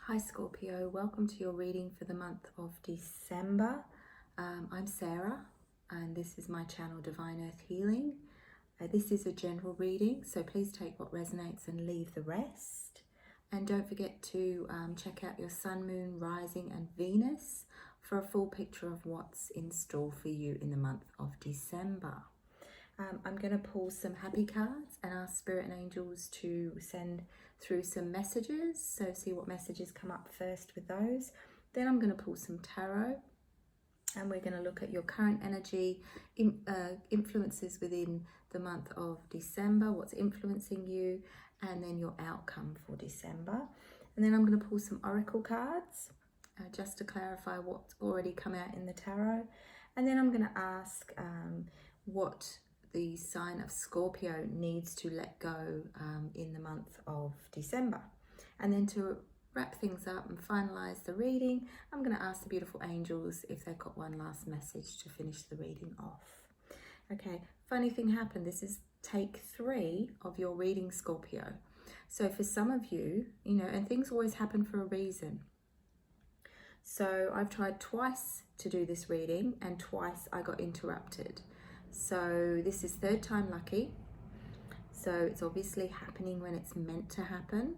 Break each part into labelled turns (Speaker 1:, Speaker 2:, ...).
Speaker 1: Hi Scorpio, welcome to your reading for the month of December. I'm Sarah and this is my channel Divine Earth Healing. This is a general reading, so please take what resonates and leave the rest. And don't forget to check out your Sun, Moon, Rising and Venus for a full picture of what's in store for you in the month of December. I'm going to pull some happy cards and ask Spirit and Angels to send through some messages. So see what messages come up first with those. Then I'm going to pull some tarot and we're going to look at your current energy, influences within the month of December, what's influencing you, and then your outcome for December. And then I'm going to pull some oracle cards just to clarify what's already come out in the tarot. And then I'm going to ask what the sign of Scorpio needs to let go in the month of December. And then to wrap things up and finalize the reading, I'm going to ask the beautiful angels if they've got one last message to finish the reading off. Okay, funny thing happened. This is take 3 of your reading, Scorpio. So for some of you, and things always happen for a reason. So I've tried twice to do this reading and twice I got interrupted. So this is 3rd time lucky. So it's obviously happening when it's meant to happen.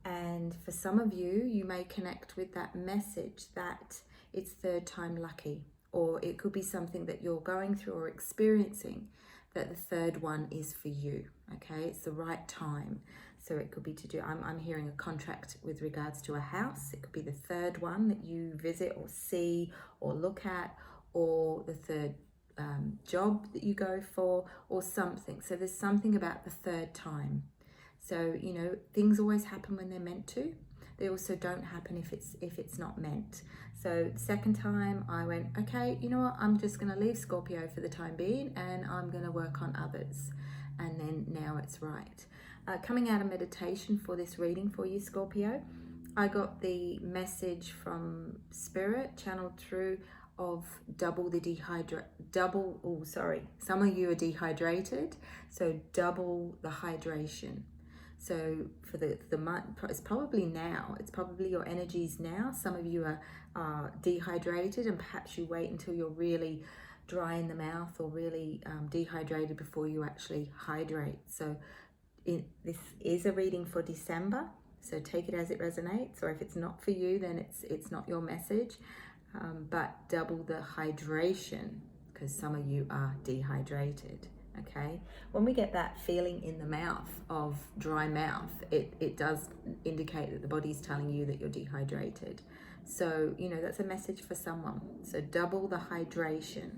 Speaker 1: And for some of you, you may connect with that message that it's 3rd time lucky. Or it could be something that you're going through or experiencing that the 3rd one is for you. Okay, it's the right time. So it could be to do, I'm hearing a contract with regards to a house. It could be the 3rd one that you visit or see or look at, or the 3rd job that you go for or something. So there's something about the 3rd time. So things always happen when they're meant to. They also don't happen if it's not meant. So 2nd time I went, okay, you know what, I'm just going to leave Scorpio for the time being and I'm going to work on others. And then now it's right. Coming out of meditation for this reading for you, Scorpio, I got the message from Spirit channeled through of some of you are dehydrated, so double the hydration. So for the month, it's probably now, it's probably your energies now. Some of you are dehydrated and perhaps you wait until you're really dry in the mouth or really dehydrated before you actually hydrate. So this is a reading for December, so take it as it resonates, or if it's not for you, then it's not your message. But double the hydration because some of you are dehydrated. Okay, when we get that feeling in the mouth of dry mouth, it does indicate that the body's telling you that you're dehydrated. So that's a message for someone. So double the hydration,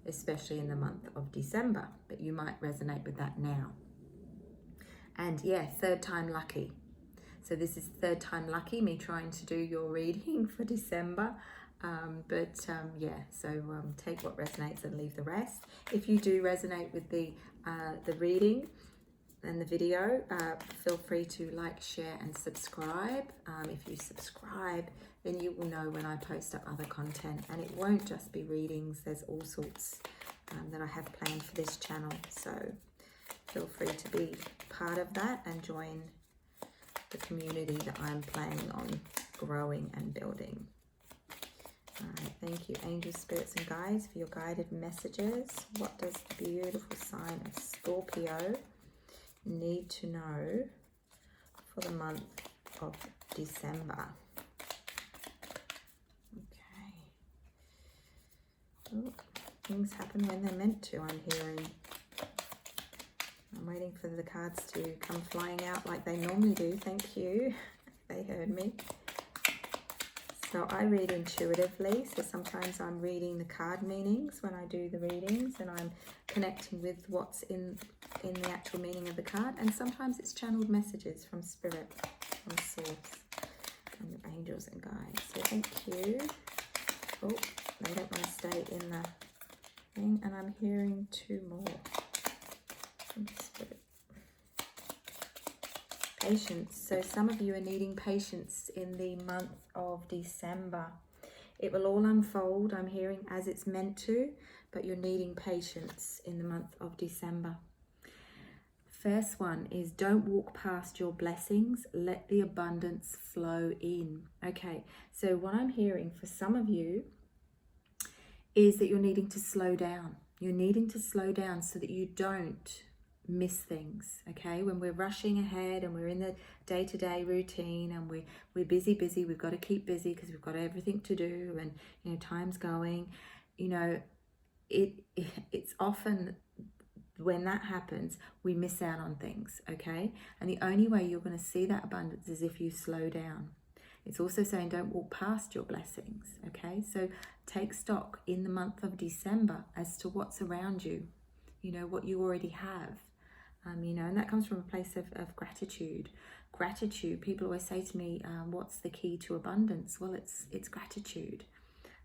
Speaker 1: especially in the month of December, but you might resonate with that now. And yeah, 3rd time lucky. So this is 3rd time lucky, me trying to do your reading for December. Take what resonates and leave the rest. If you do resonate with the reading and the video, feel free to like, share and subscribe. If you subscribe, then you will know when I post up other content, and it won't just be readings. There's all sorts that I have planned for this channel, so feel free to be part of that and join the community that I'm planning on growing and building. All right, thank you, angels, spirits, and guides, for your guided messages. What does the beautiful sign of Scorpio need to know for the month of December? Okay. Oh, things happen when they're meant to, I'm hearing. I'm waiting for the cards to come flying out like they normally do. Thank you. They heard me. So I read intuitively, so sometimes I'm reading the card meanings when I do the readings and I'm connecting with what's in the actual meaning of the card, and sometimes it's channeled messages from Spirit, from Source, and your angels and guides. So thank you. Oh, they don't want to stay in the thing, and I'm hearing 2 more from Spirit. Patience. So some of you are needing patience in the month of December. It will all unfold, I'm hearing, as it's meant to, but you're needing patience in the month of December. First one is don't walk past your blessings, let the abundance flow in. Okay, so what I'm hearing for some of you is that you're needing to slow down. You're needing to slow down so that you don't miss things, okay? When we're rushing ahead and we're in the day-to-day routine and we're busy, we've got to keep busy because we've got everything to do and, you know, time's going, you know, it's often when that happens, we miss out on things, okay? And the only way you're going to see that abundance is if you slow down. It's also saying don't walk past your blessings, okay? So take stock in the month of December as to what's around you, you know, what you already have, you know, and that comes from a place of gratitude. Gratitude, people always say to me, what's the key to abundance? Well, it's gratitude.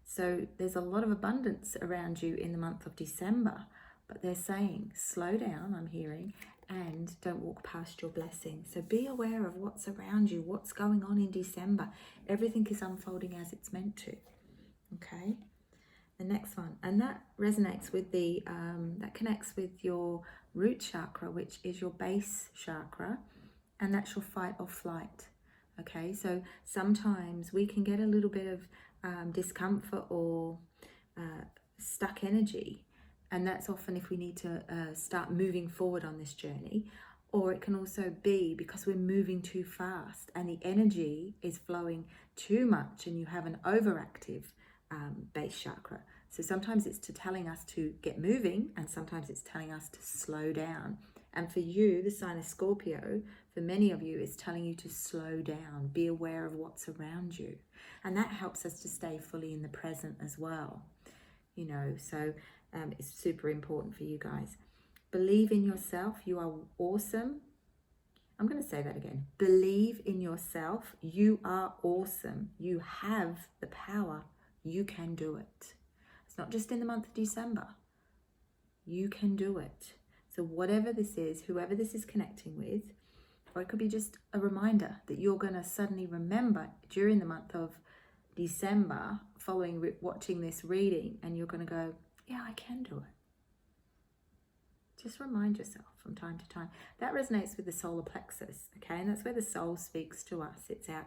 Speaker 1: So there's a lot of abundance around you in the month of December, but they're saying slow down, I'm hearing, and don't walk past your blessings. So be aware of what's around you, what's going on in December. Everything is unfolding as it's meant to, okay? The next one, and that resonates with the, that connects with your root chakra, which is your base chakra, and that's your fight or flight, okay? So sometimes we can get a little bit of discomfort or stuck energy, and that's often if we need to start moving forward on this journey, or it can also be because we're moving too fast and the energy is flowing too much and you have an overactive base chakra. So sometimes it's telling us to get moving and sometimes it's telling us to slow down. And for you, the sign of Scorpio, for many of you, it's telling you to slow down, be aware of what's around you. And that helps us to stay fully in the present as well. You know, so it's super important for you guys. Believe in yourself. You are awesome. I'm going to say that again. Believe in yourself. You are awesome. You have the power. You can do it. It's not just in the month of December. You can do it. So whatever this is, whoever this is connecting with, or it could be just a reminder that you're going to suddenly remember during the month of December, following watching this reading, and you're going to go, yeah, I can do it. Just remind yourself from time to time. That resonates with the solar plexus, okay? And that's where the soul speaks to us. It's our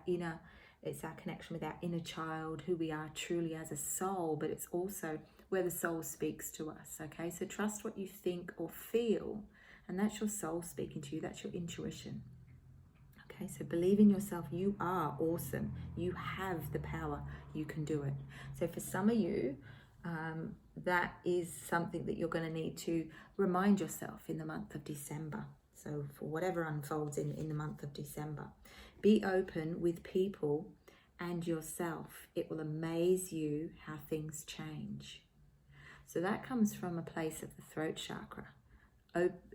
Speaker 1: connection with our inner child, who we are truly as a soul, but it's also where the soul speaks to us, okay? So trust what you think or feel, and that's your soul speaking to you. That's your intuition. Okay, so believe in yourself. You are awesome. You have the power. You can do it. So for some of you, that is something that you're going to need to remind yourself in the month of December. So for whatever unfolds in the month of December, be open with people and yourself. It will amaze you how things change. So that comes from a place of the throat chakra,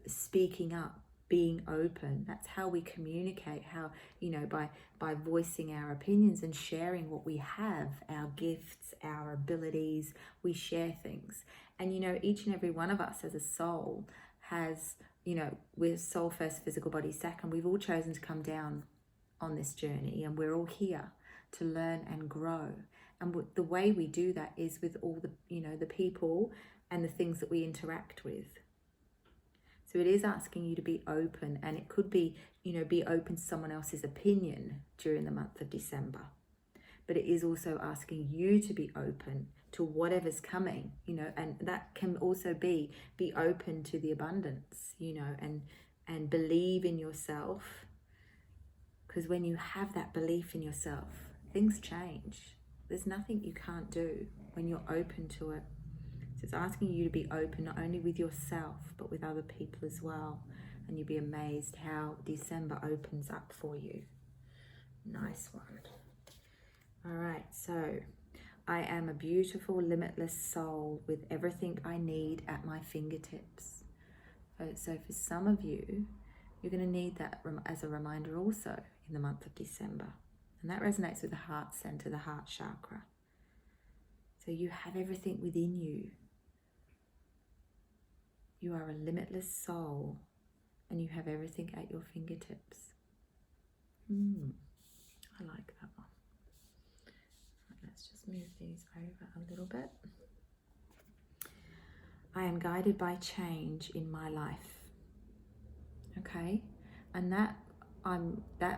Speaker 1: speaking up, being open. That's how we communicate, how, you know, by voicing our opinions and sharing what we have, our gifts, our abilities, we share things. And, you know, each and every one of us as a soul has, you know, we're soul first, physical body second. We've all chosen to come down on this journey and we're all here to learn and grow. And the way we do that is with all the, you know, the people and the things that we interact with. So it is asking you to be open, and it could be, you know, be open to someone else's opinion during the month of December. But it is also asking you to be open to whatever's coming, you know, and that can also be open to the abundance, you know, and believe in yourself. Because when you have that belief in yourself, things change. There's nothing you can't do when you're open to it. So it's asking you to be open not only with yourself, but with other people as well. And you'll be amazed how December opens up for you. Nice one. All right, so I am a beautiful, limitless soul with everything I need at my fingertips. So for some of you, you're going to need that as a reminder also in the month of December. And that resonates with the heart center, the heart chakra. So you have everything within you. You are a limitless soul and you have everything at your fingertips. I like that one. Right, let's just move these over a little bit. I am guided by change in my life. Okay, and that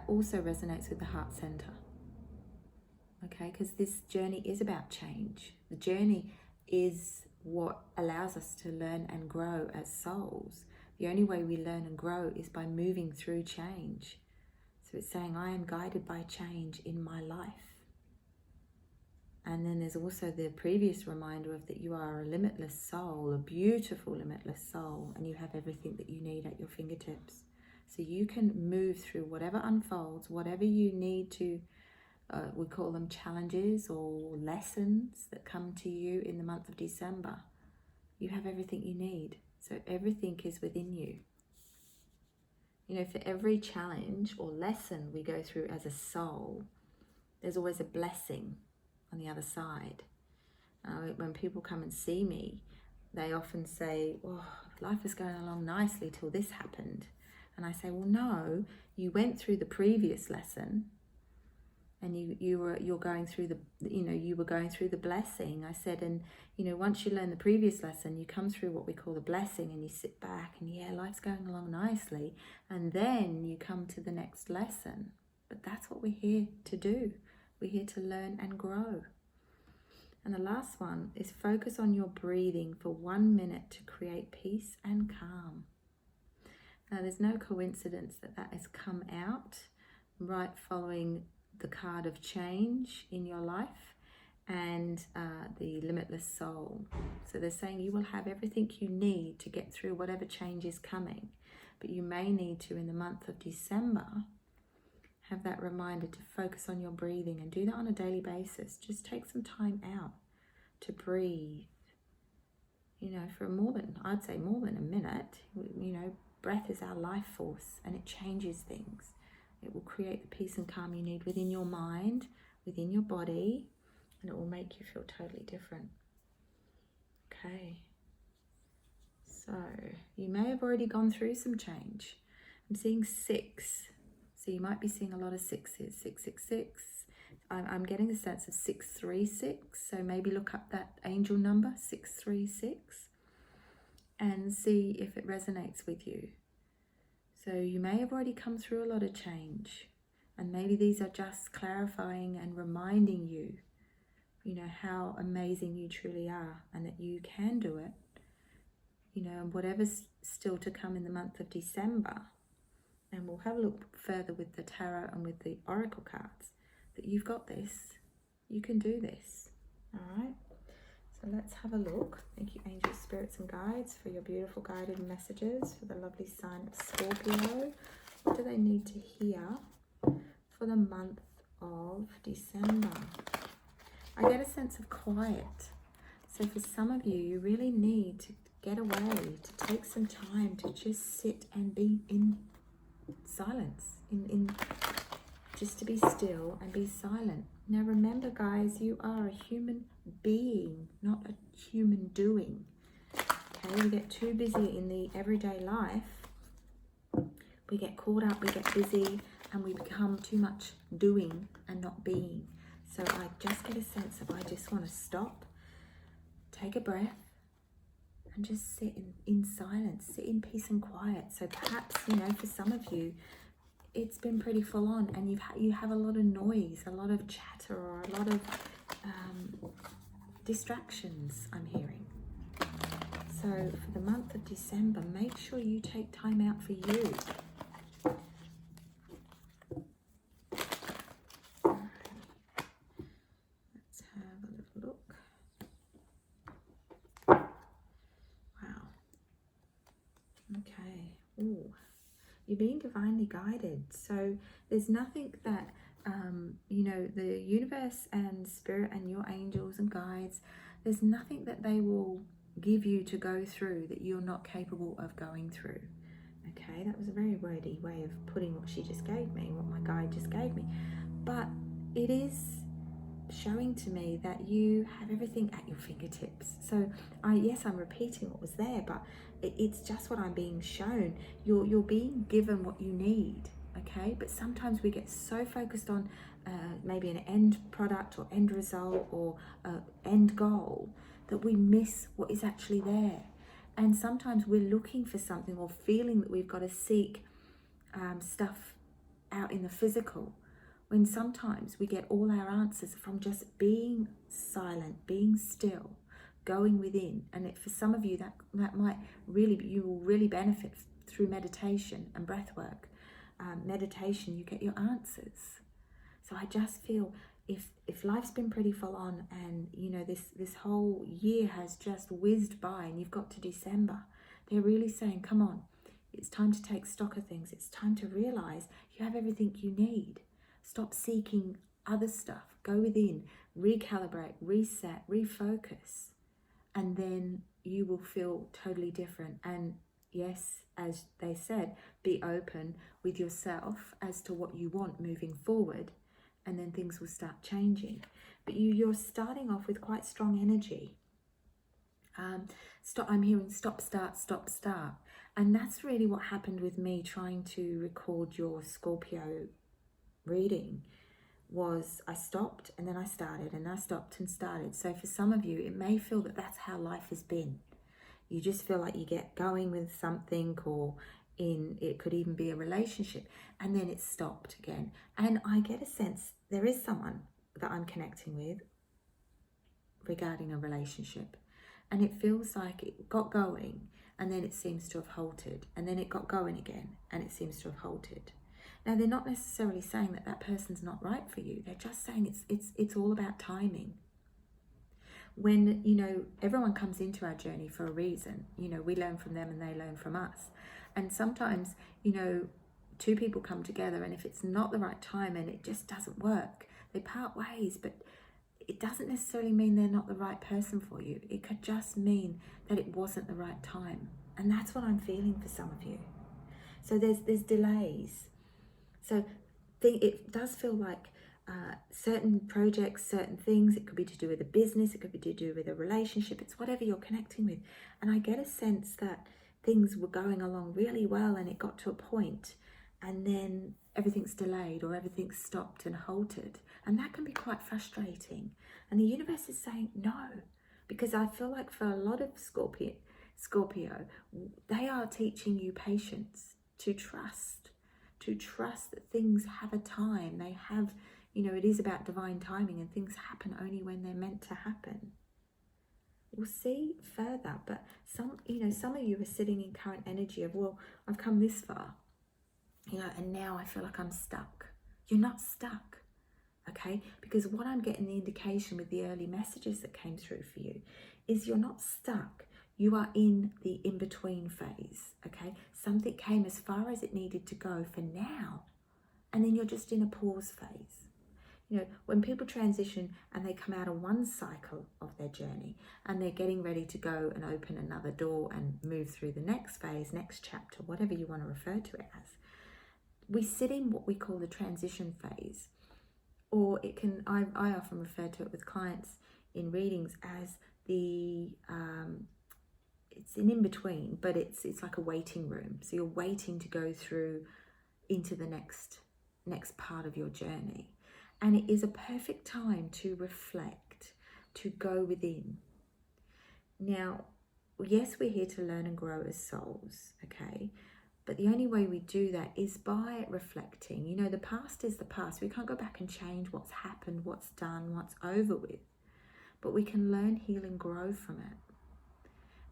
Speaker 1: also resonates with the heart center. Okay, because this journey is about change. The journey is what allows us to learn and grow as souls. The only way we learn and grow is by moving through change. So it's saying, I am guided by change in my life. And then there's also the previous reminder of that you are a limitless soul, a beautiful limitless soul, and you have everything that you need at your fingertips. So you can move through whatever unfolds, whatever you need to, we call them challenges or lessons that come to you in the month of December. You have everything you need. So everything is within you. You know, for every challenge or lesson we go through as a soul, there's always a blessing on the other side. When people come and see me, they often say, oh, life was going along nicely till this happened. And I say, well, no, you went through the previous lesson and you were going through the blessing. I said, and once you learn the previous lesson, you come through what we call the blessing, and you sit back and life's going along nicely, and then you come to the next lesson. But that's what we're here to do. We're here to learn and grow. And the last one is focus on your breathing for 1 minute to create peace and calm. Now, there's no coincidence that has come out right following the card of change in your life and the limitless soul. So they're saying you will have everything you need to get through whatever change is coming, but you may need to, in the month of December, have that reminder to focus on your breathing, and do that on a daily basis. Just take some time out to breathe, for I'd say more than a minute. Breath is our life force, and it changes things. It will create the peace and calm you need within your mind, within your body, and it will make you feel totally different. Okay. So you may have already gone through some change. I'm seeing 6. So you might be seeing a lot of 6s. 666. I'm getting the sense of 636. So maybe look up that angel number, 636, and see if it resonates with you. So you may have already come through a lot of change, and maybe these are just clarifying and reminding you, how amazing you truly are, and that you can do it, and whatever's still to come in the month of December. And we'll have a look further with the tarot and with the oracle cards, that you've got this, you can do this. All right, so let's have a look. Thank you, angels, spirits and guides, for your beautiful guided messages for the lovely sign of Scorpio. What do they need to hear for the month of December? I get a sense of quiet. So for some of you, you really need to get away, to take some time to just sit and be in silence, just to be still and be silent. Now remember, guys, you are a human being, not a human doing. Okay, we get too busy in the everyday life. We get caught up, we get busy, and we become too much doing and not being. So I just get a sense of, I just want to stop, take a breath, and just sit in silence, sit in peace and quiet. So perhaps, for some of you, it's been pretty full on, and you have a lot of noise, a lot of chatter, or a lot of distractions, I'm hearing. So for the month of December, make sure you take time out for you. Let's have a little look. Wow. Okay. Ooh. You're being divinely guided. So there's nothing that, the universe and spirit and your angels and guides, there's nothing that they will give you to go through that you're not capable of going through. Okay, that was a very wordy way of putting what she just gave me, what my guide just gave me. But it is showing to me that you have everything at your fingertips. So I'm repeating what was there, but it's just what I'm being shown. You're being given what you need, okay? But sometimes we get so focused on maybe an end product or end result or end goal that we miss what is actually there. And sometimes we're looking for something or feeling that we've got to seek stuff out in the physical, when sometimes we get all our answers from just being silent, being still, going within. And for some of you, that might really, you will really benefit through meditation and breath work. Meditation, you get your answers. So I just feel if life's been pretty full on, and this whole year has just whizzed by, and you've got to December, they're really saying, come on, it's time to take stock of things. It's time to realize you have everything you need. Stop seeking other stuff. Go within, recalibrate, reset, refocus, and then you will feel totally different. And yes, as they said, be open with yourself as to what you want moving forward, and then things will start changing. But you're starting off with quite strong energy. I'm hearing stop, start, stop, start. And that's really what happened with me trying to record your Scorpio reading. Was I stopped and then I started, and I stopped and started. So for some of you, it may feel that that's how life has been. You just feel like you get going with something, or it could even be a relationship, and then it's stopped again. And I get a sense there is someone that I'm connecting with regarding a relationship, and it feels like it got going and then it seems to have halted, and then it got going again and it seems to have halted. Now, they're not necessarily saying that that person's not right for you. They're just saying it's all about timing. When, everyone comes into our journey for a reason. We learn from them and they learn from us. And sometimes, two people come together, and if it's not the right time and it just doesn't work, they part ways. But it doesn't necessarily mean they're not the right person for you. It could just mean that it wasn't the right time. And that's what I'm feeling for some of you. So there's delays. So it does feel like certain projects, certain things, it could be to do with a business, it could be to do with a relationship, it's whatever you're connecting with. And I get a sense that things were going along really well, and it got to a point, and then everything's delayed, or everything's stopped and halted. And that can be quite frustrating. And the universe is saying no, because I feel like for a lot of Scorpio, they are teaching you patience, to trust that things have a time. They have, it is about divine timing, and things happen only when they're meant to happen. We'll see further, but some of you are sitting in current energy of, well, I've come this far, and now I feel like I'm stuck. You're not stuck, okay? Because what I'm getting the indication with the early messages that came through for you is you're not stuck. You are in the in-between phase, okay? Something came as far as it needed to go for now, and then you're just in a pause phase. When people transition and they come out of one cycle of their journey and they're getting ready to go and open another door and move through the next phase, next chapter, whatever you want to refer to it as, we sit in what we call the transition phase. Or it can, I often refer to it with clients in readings as the, it's an in-between, but it's like a waiting room. So you're waiting to go through into the next part of your journey. And it is a perfect time to reflect, to go within. Now, yes, we're here to learn and grow as souls, okay? But the only way we do that is by reflecting. The past is the past. We can't go back and change what's happened, what's done, what's over with. But we can learn, heal, and grow from it.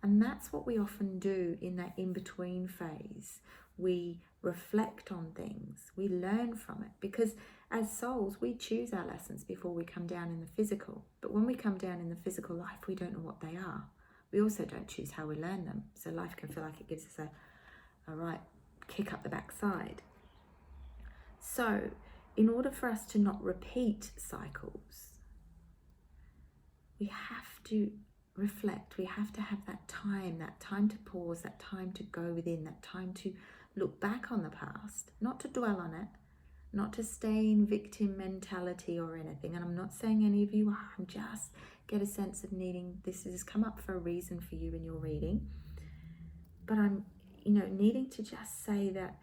Speaker 1: And that's what we often do in that in-between phase. We reflect on things. We learn from it. Because as souls, we choose our lessons before we come down in the physical. But when we come down in the physical life, we don't know what they are. We also don't choose how we learn them. So life can feel like it gives us a right kick up the backside. So in order for us to not repeat cycles, we have to reflect. We have to have that time to pause, that time to go within, that time to look back on the past, not to dwell on it, not to stay in victim mentality or anything. And I'm not saying any of you are, I'm just get a sense of needing, this has come up for a reason for you in your reading. But I'm, needing to just say that,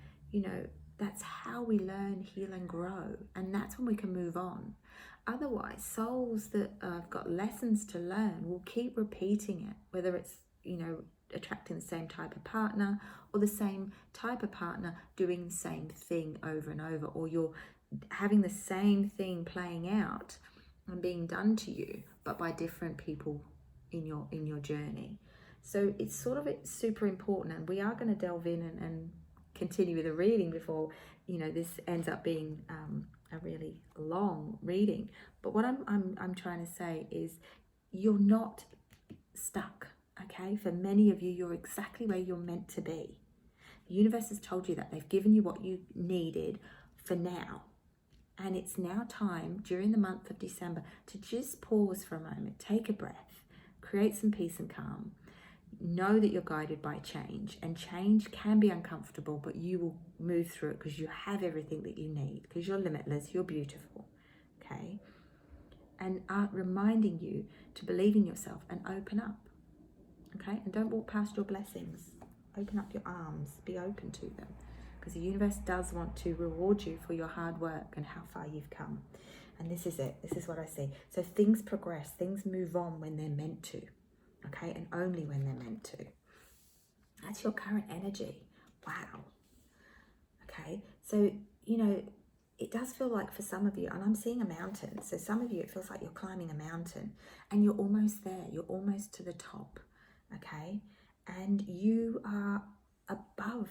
Speaker 1: that's how we learn, heal, and grow. And that's when we can move on. Otherwise, souls that have got lessons to learn will keep repeating it, whether it's, attracting the same type of partner, or the same type of partner doing the same thing over and over, or you're having the same thing playing out and being done to you, but by different people in your journey. So it's super important, and we are going to delve in and continue with the reading before this ends up being a really long reading. But what I'm trying to say is, you're not stuck. Okay, for many of you, you're exactly where you're meant to be. The universe has told you that. They've given you what you needed for now. And it's now time, during the month of December, to just pause for a moment, take a breath, create some peace and calm. Know that you're guided by change, and change can be uncomfortable, but you will move through it because you have everything that you need, because you're limitless, you're beautiful, okay? And reminding you to believe in yourself and open up, okay? And don't walk past your blessings. Open up your arms, be open to them, because the universe does want to reward you for your hard work and how far you've come. And this is it. This is what I see. So things progress, things move on when they're meant to, okay? And only when they're meant to. That's your current energy. Wow. Okay, so, it does feel like for some of you, and I'm seeing a mountain. So some of you, it feels like you're climbing a mountain and you're almost there. You're almost to the top, okay? And you are above.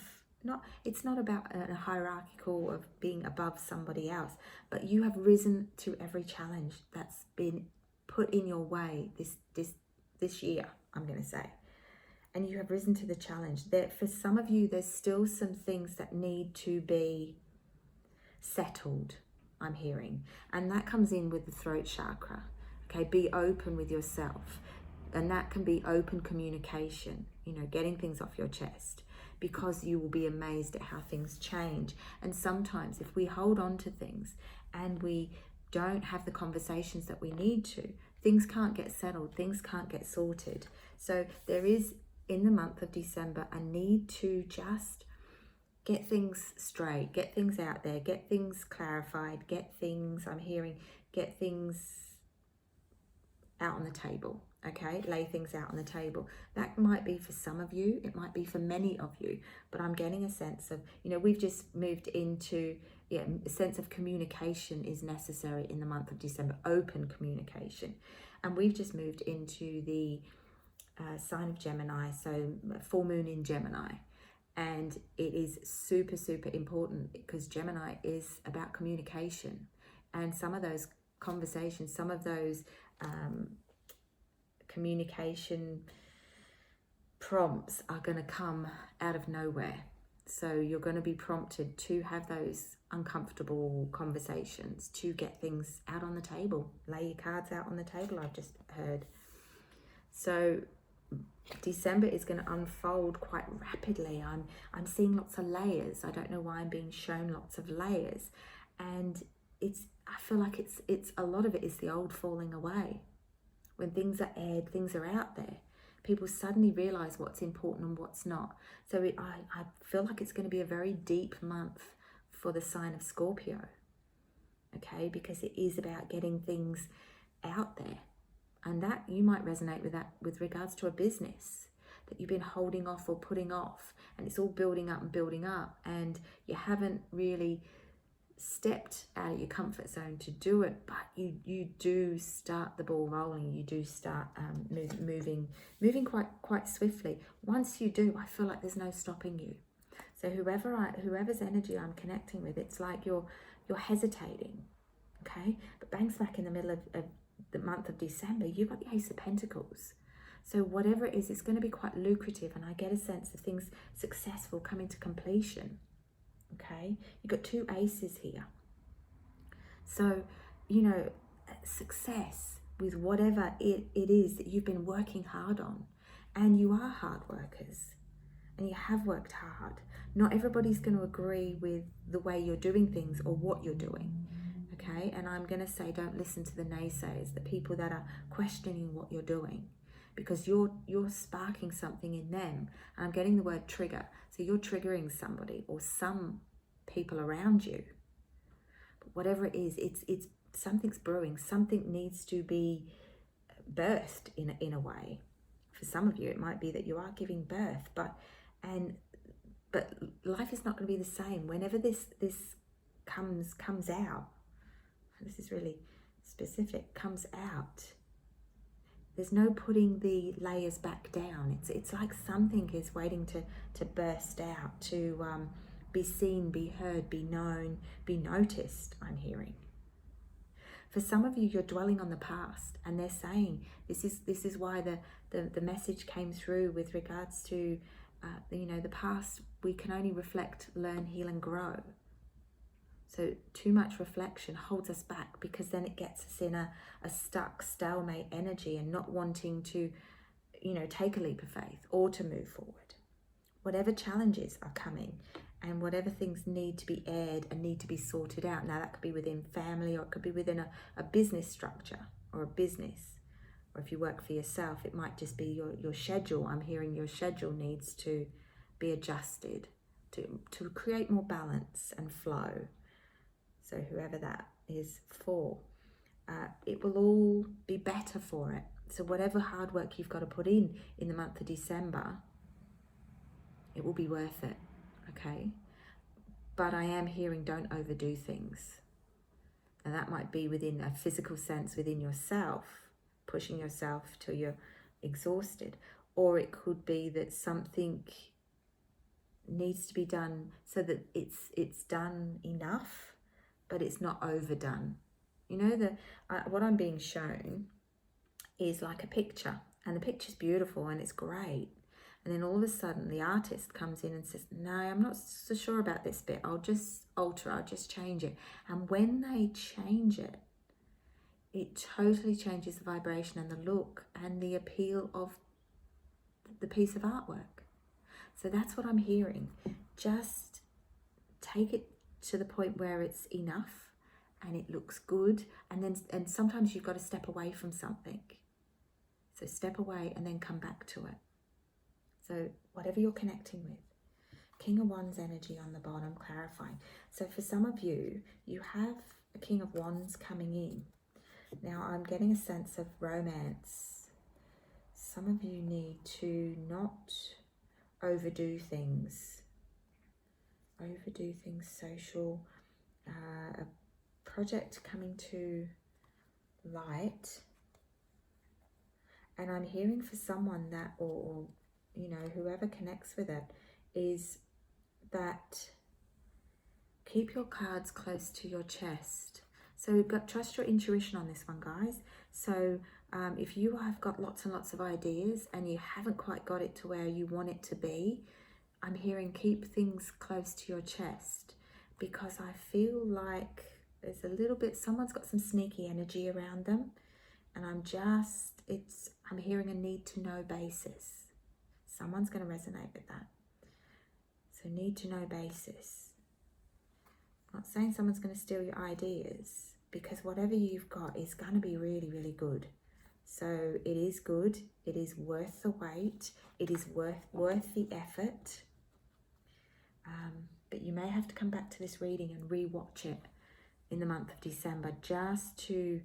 Speaker 1: It's not about a hierarchical of being above somebody else, but you have risen to every challenge that's been put in your way this year, I'm going to say. And you have risen to the challenge. That for some of you, there's still some things that need to be settled, I'm hearing. And that comes in with the throat chakra. Okay, be open with yourself. And that can be open communication, getting things off your chest, because you will be amazed at how things change. And sometimes if we hold on to things and we don't have the conversations that we need to, things can't get settled, things can't get sorted. So there is, in the month of December, a need to just get things straight, get things out there, get things clarified, get things out on the table, okay? Lay things out on the table. That might be for some of you, it might be for many of you, but I'm getting a sense of, we've just moved into, a sense of communication is necessary in the month of December, open communication. And we've just moved into the sign of Gemini, so full moon in Gemini. And it is super, super important, because Gemini is about communication. And some of those conversations, some of those communication prompts are going to come out of nowhere. So you're going to be prompted to have those uncomfortable conversations, to get things out on the table. Lay your cards out on the table, I've just heard. So December is going to unfold quite rapidly. I'm seeing lots of layers. I don't know why I'm being shown lots of layers. And I feel like it's a lot of it is the old falling away. When things are aired, things are out there, people suddenly realize what's important and what's not. So I feel like it's going to be a very deep month for the sign of Scorpio, okay? Because it is about getting things out there. And that, you might resonate with that with regards to a business that you've been holding off or putting off, and it's all building up, and you haven't really stepped out of your comfort zone to do it, but you do start the ball rolling. You do start moving quite swiftly. Once you do, I feel like there's no stopping you. So whoever's energy I'm connecting with, it's like you're hesitating, okay? But bang smack in the middle of the month of December, you've got the Ace of Pentacles. So whatever it is, it's going to be quite lucrative, and I get a sense of things successful coming to completion. Okay, you've got two aces here. So, success with whatever it is that you've been working hard on. And you are hard workers, and you have worked hard. Not everybody's going to agree with the way you're doing things or what you're doing. Okay, and I'm going to say, don't listen to the naysayers, the people that are questioning what you're doing, because you're sparking something in them. And I'm getting the word trigger. So you're triggering somebody or some people around you. But whatever it is, it's something's brewing. Something needs to be birthed in a way for some of you, it might be that you are giving birth, but life is not going to be the same. Whenever this comes out, this is really specific, comes out, there's no putting the layers back down. It's like something is waiting to burst out, to be seen, be heard, be known, be noticed, I'm hearing. For some of you, you're dwelling on the past, and they're saying this is why the message came through with regards to the past. We can only reflect, learn, heal, and grow. So too much reflection holds us back, because then it gets us in a stuck stalemate energy and not wanting to, take a leap of faith or to move forward. Whatever challenges are coming and whatever things need to be aired and need to be sorted out. Now that could be within family, or it could be within a business structure or a business. Or if you work for yourself, it might just be your schedule. I'm hearing your schedule needs to be adjusted to create more balance and flow. So whoever that is for, it will all be better for it. So whatever hard work you've got to put in the month of December, it will be worth it, okay? But I am hearing, don't overdo things. And that might be within a physical sense within yourself, pushing yourself till you're exhausted. Or it could be that something needs to be done so that it's done enough, but it's not overdone. What I'm being shown is like a picture, and the picture's beautiful and it's great. And then all of a sudden the artist comes in and says, no, I'm not so sure about this bit. I'll just alter, I'll just change it. And when they change it, it totally changes the vibration and the look and the appeal of the piece of artwork. So that's what I'm hearing. Just take it to the point where it's enough and it looks good. And sometimes you've got to step away from something. So step away and then come back to it. So whatever you're connecting with. King of Wands energy on the bottom, clarifying. So for some of you, you have a King of Wands coming in. Now I'm getting a sense of romance. Some of you need to not overdo things. Overdo things social. A project coming to light. And I'm hearing for someone that, or whoever connects with it, is that keep your cards close to your chest. So trust your intuition on this one, guys. So if you have got lots and lots of ideas and you haven't quite got it to where you want it to be, I'm hearing keep things close to your chest, because I feel like there's a little bit, someone's got some sneaky energy around them, and I'm hearing a need to know basis. Someone's going to resonate with that. So need to know basis. I'm not saying someone's going to steal your ideas, because whatever you've got is going to be really, really good. So it is good. It is worth the wait. It is worth the effort. But you may have to come back to this reading and re-watch it in the month of December, just to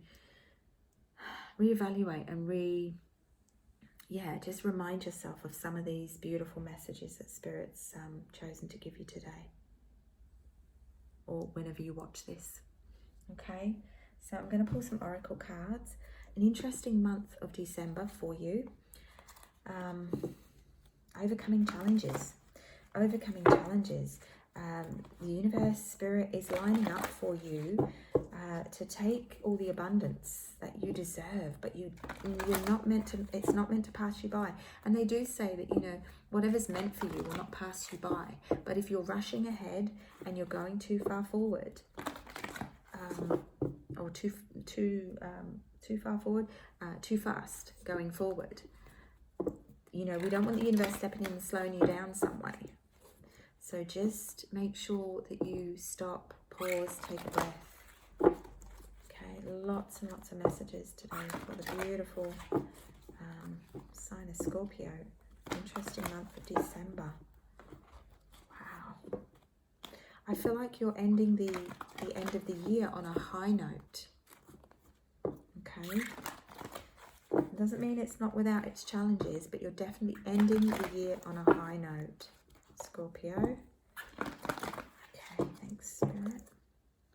Speaker 1: reevaluate and just remind yourself of some of these beautiful messages that Spirit's chosen to give you today, or whenever you watch this. Okay, so I'm going to pull some oracle cards. An interesting month of December for you. Overcoming challenges. The universe, Spirit is lining up for you to take all the abundance that you deserve, but you're not meant to. It's not meant to pass you by. And they do say that whatever's meant for you will not pass you by. But if you're rushing ahead and you're going too far forward, or too far forward, too fast going forward, we don't want the universe stepping in and slowing you down some way. So just make sure that you stop, pause, take a breath. Okay, lots and lots of messages today for the beautiful sign of Scorpio. Interesting month of December. Wow. I feel like you're ending the end of the year on a high note. Okay. Doesn't mean it's not without its challenges, but you're definitely ending the year on a high note, Scorpio. Okay, thanks, Spirit.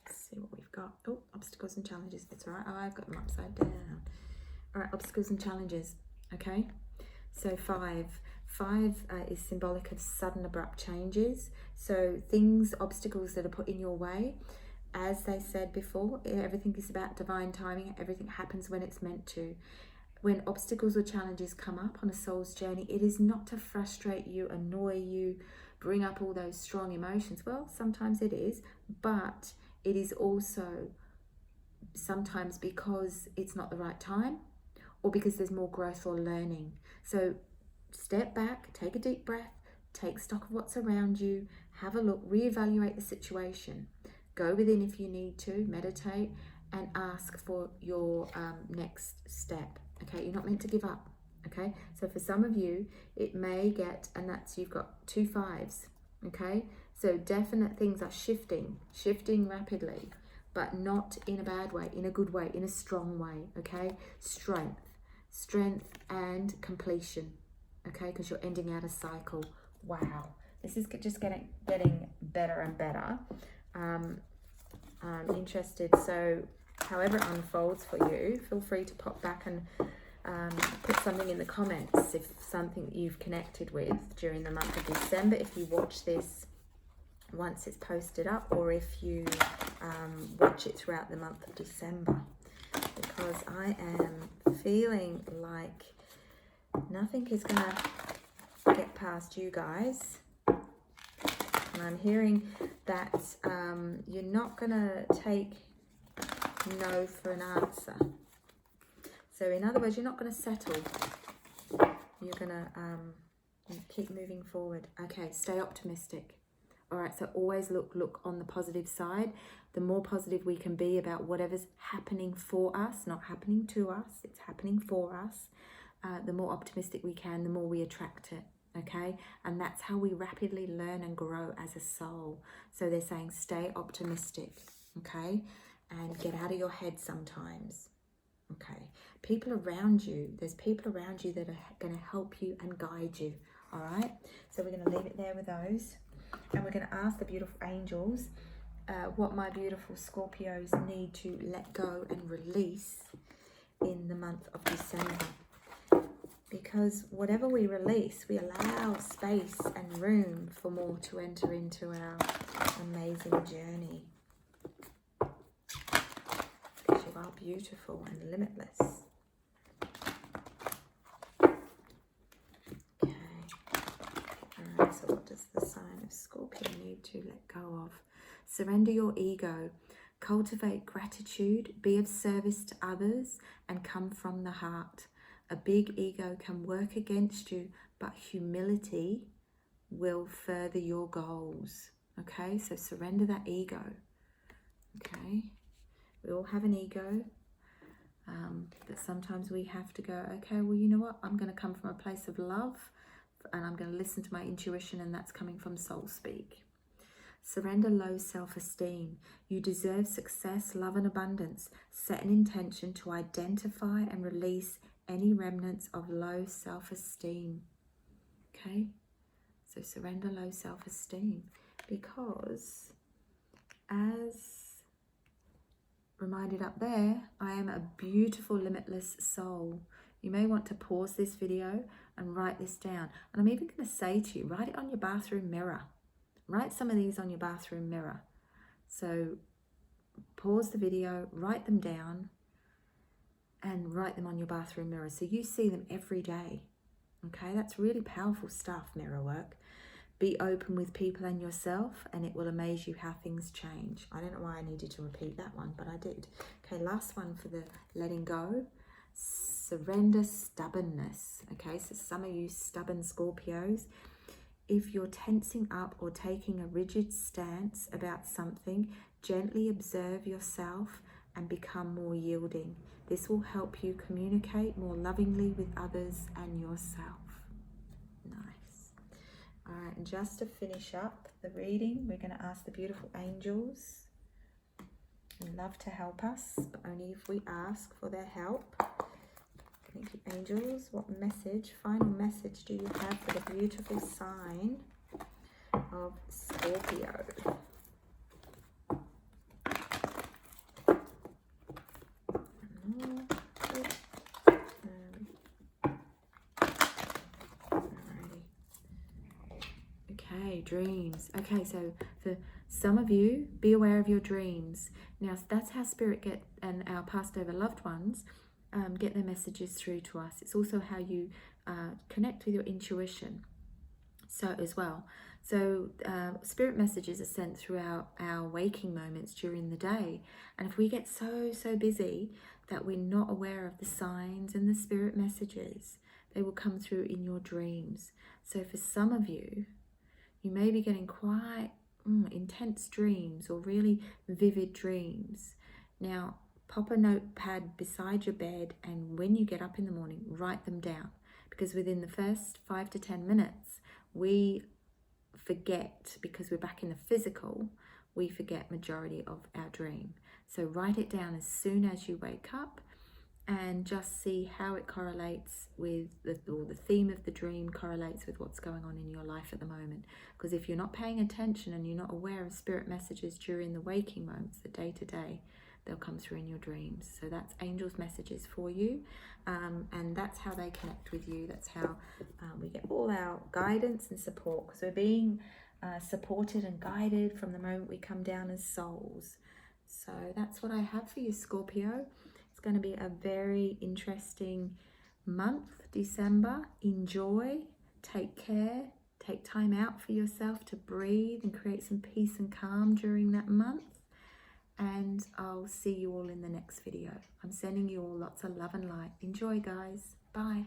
Speaker 1: Let's see what we've got. Oh, obstacles and challenges. It's all right. Oh, I've got them upside down. All right, obstacles and challenges. Okay, so 5. 5 is symbolic of sudden, abrupt changes. So things, obstacles that are put in your way. As they said before, everything is about divine timing. Everything happens when it's meant to. When obstacles or challenges come up on a soul's journey, it is not to frustrate you, annoy you, bring up all those strong emotions. Well, sometimes it is, but it is also sometimes because it's not the right time, or because there's more growth or learning. So step back, take a deep breath, take stock of what's around you, have a look, reevaluate the situation. Go within if you need to, meditate, and ask for your next step. Okay, you're not meant to give up. Okay, so for some of you, it may get, and that's, you've got 2 5s. Okay, so definite things are shifting rapidly, but not in a bad way, in a good way, in a strong way. Okay, strength and completion. Okay, because you're ending out a cycle. Wow, this is just getting better and better. I'm interested, so however it unfolds for you, feel free to pop back and put something in the comments if something that you've connected with during the month of December, if you watch this once it's posted up, or if you watch it throughout the month of December, because I am feeling like nothing is gonna get past you guys. And I'm hearing that you're not gonna take no for an answer. So in other words, you're not gonna settle. You're gonna keep moving forward. Okay, stay optimistic. All right, so always look on the positive side. The more positive we can be about whatever's happening for us, not happening to us, it's happening for us, the more optimistic we can, the more we attract it. Okay, and that's how we rapidly learn and grow as a soul. So they're saying stay optimistic, okay, and get out of your head sometimes. Okay, people around you, there's people around you that are going to help you and guide you. All right, so we're going to leave it there with those, and we're going to ask the beautiful angels what my beautiful Scorpios need to let go and release in the month of December. Because whatever we release, we allow space and room for more to enter into our amazing journey. Because you are beautiful and limitless. Okay. Alright, so what does the sign of Scorpio need to let go of? Surrender your ego. Cultivate gratitude. Be of service to others and come from the heart. A big ego can work against you, but humility will further your goals. Okay, so surrender that ego. Okay, we all have an ego, but sometimes we have to go, okay, well, you know what? I'm going to come from a place of love, and I'm going to listen to my intuition, and that's coming from soul speak. Surrender low self-esteem. You deserve success, love, and abundance. Set an intention to identify and release any remnants of low self-esteem. Okay, so surrender low self-esteem, because as reminded up there, I am a beautiful limitless soul. You may want to pause this video and write this down, and I'm even going to say to you, write it on your bathroom mirror. Write some of these on your bathroom mirror. So pause the video, write them down, and write them on your bathroom mirror so you see them every day. Okay, that's really powerful stuff, mirror work. Be open with people and yourself, and it will amaze you how things change. I don't know why I needed to repeat that one, but I did. Okay, last one for the letting go. Surrender stubbornness. Okay, so some of you stubborn Scorpios, if you're tensing up or taking a rigid stance about something, gently observe yourself and become more yielding. This will help you communicate more lovingly with others and yourself. Nice. All right, and just to finish up the reading, we're going to ask the beautiful angels. They love to help us, but only if we ask for their help. Thank you, angels. What message, final message do you have for the beautiful sign of Scorpio? Okay, dreams. Okay, so for some of you, be aware of your dreams. Now, that's how Spirit and our passed over loved ones get their messages through to us. It's also how you connect with your intuition. So as well. So Spirit messages are sent throughout our waking moments during the day. And if we get so busy that we're not aware of the signs and the Spirit messages, they will come through in your dreams. So for some of you, you may be getting quite intense dreams or really vivid dreams. Now, pop a notepad beside your bed, and when you get up in the morning, write them down. Because within the first 5 to 10 minutes, we forget, because we're back in the physical, we forget majority of our dream. So write it down as soon as you wake up, and just see how it correlates with the theme of the dream correlates with what's going on in your life at the moment. Because if you're not paying attention and you're not aware of Spirit messages during the waking moments, the day-to-day, they'll come through in your dreams. So that's angels' messages for you, and that's how they connect with you. That's how we get all our guidance and support, because we're being supported and guided from the moment we come down as souls. So that's what I have for you, Scorpio. It's going to be a very interesting month, December. Enjoy, take care, take time out for yourself to breathe and create some peace and calm during that month. And I'll see you all in the next video. I'm sending you all lots of love and light. Enjoy, guys. Bye.